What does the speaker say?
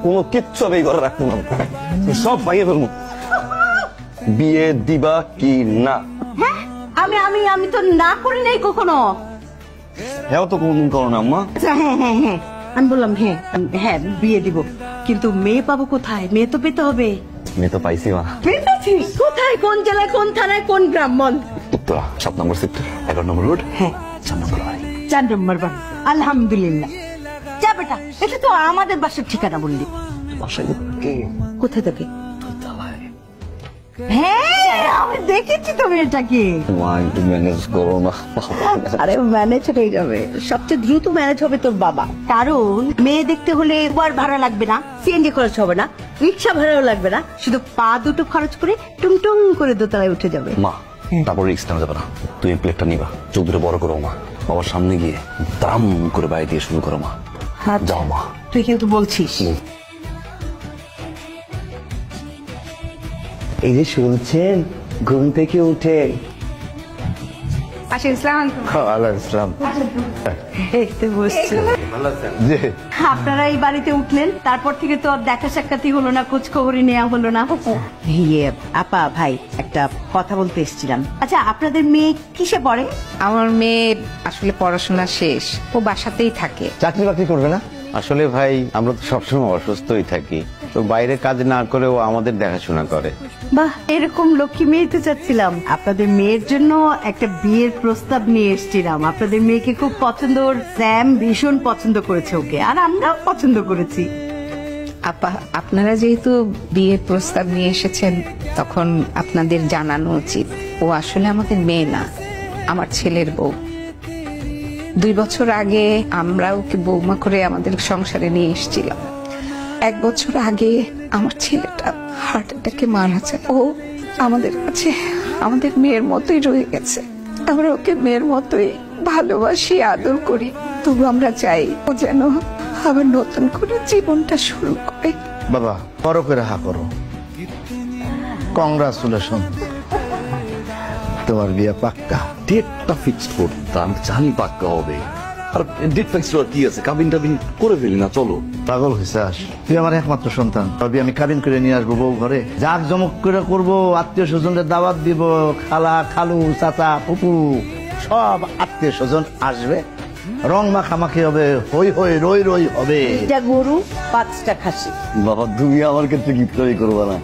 কোনো কিচ্ছু আমি ঘরে রাখবো না, সব ভাইয়ে ফেলবো। বিয়ে দিবা কি না? হ্যাঁ, আমি আমি আমি তো না করি নাই কখনো। হ্যাঁ তো কোন করো না আম্মা। হ্যাঁ হ্যাঁ হ্যাঁ, আমি বললাম হ্যাঁ হ্যাঁ বিয়ে দিব, কিন্তু মেয়ে পাবো কোথায়? মেয়ে তো পেতে হবে। মেয়ে তো পাইছি মা। পেতেছি কোথায়? কোন জেলায়, কোন থানায়, কোন গ্রাম বল? উত্তরা 7 নম্বর সেক্টর 11 নম্বর রোড। হ্যাঁ 4 নম্বর বাড়ি। 4 নম্বর বাড়ি। আলহামদুলিল্লাহ। যা বেটা, এটা তো আমাদের বাসার ঠিকানা বললি। বাসায় কে? কোথায় থাকে? হ্যাঁ আমি দেখেছি তো মেয়েটাকে। মা একটু ম্যানেজ করো না। আরে ম্যানেজ হয়ে যাবে, সবচেয়ে দ্রুত ম্যানেজ হবে তোর বাবা। কারণ মেয়ে দেখতে হলে একবার ভাড়া লাগবে না, সিএনজি খরচ হবে না, রিক্সা ভাড়াও লাগবে না, শুধু পা দুটো খরচ করে টুংটুং করে দোতলায় উঠে যাবে। মা তারপর রিক্স নেওয়া যাবে না, তুই প্লেটটা নিবা, চোখ দুটো বড় করো মা, বাবার সামনে গিয়ে দাম করে বাইরে দিয়ে শুরু করো মা। যাও মা। তুই কিন্তু বলছিস। এই যে শুনছেন, ঘুম থেকে উঠে আপনারা এই বাড়িতে উঠলেন, তারপর থেকে তো আর দেখা সাক্ষাৎই হলো না, খোঁজ খবরই নেওয়া হলো না। ইয়ে আপা ভাই, একটা কথা বলতে এসেছিলাম। আচ্ছা আপনাদের মেয়ে কিসে পড়ে? আমার মেয়ে আসলে পড়াশোনা শেষ, ও বাসাতেই থাকে। চাকরি বাকরি করবে না? আসলে ভাই আমরা তো সবসময় অসুস্থই থাকি, তো বাইরে কাজ না করেও আমাদের দেখাশোনা করে। বাহ, এরকম লক্ষ্মী মেয়ে তো চাচ্ছিলাম। আপনাদের মেয়ের জন্য একটা বিয়ের প্রস্তাব নিয়ে এসেছিলাম। আপনাদের মেয়েকে খুব পছন্দ, ওর স্যাম ভীষণ পছন্দ করেছে ওকে, আর আমরাও পছন্দ করেছি। আপা আপনারা যেহেতু বিয়ের প্রস্তাব নিয়ে এসেছেন, তখন আপনাদের জানানো উচিত ও আসলে আমাদের মেয়ে না, আমার ছেলের বউ। 2 বছর আগে আমরা ওকে বৌমা করে আমাদের সংসারে নিয়ে এসেছিলাম। 1 বছর আগে আমার ছেলেটা হার্ট অ্যাটাকে মারা যায়। ও আমাদের কাছে আমাদের মেয়ের মতোই রয়ে গেছে। আমরা ওকে মেয়ের মতোই ভালোবাসি, আদর করি। তবু আমরা চাই ও যেন আবার নতুন করে জীবনটা শুরু করে। বাবা বড় করে হা করো, কংগ্রাচুলেশন, তোমার বিয়ে পাক্কা। ডেটটা ফিক্সড করতাম, জানি পাক্কা হবে। আর ডেট ফিক্সড হওয়ার কি আছে, কাবিন টাবিন করে ফেলি না, চলো। পাগল হয়েছে আস, তুই আমার একমাত্র সন্তান, তবে আমি কাবিন করে নিয়ে আসবো বউ ঘরে, জাক জমক করে করবো, আত্মীয় স্বজনদের দাওয়াত দিব, খালা খালু চাচা ফুপু সব আত্মীয় স্বজন আসবে, রং মাখামাখি হবে, হই হই রই রই হবে। এটা গরু, 5টা খাসি। বাবা তুমি আমার ক্ষেত্রে গিফট করবা না?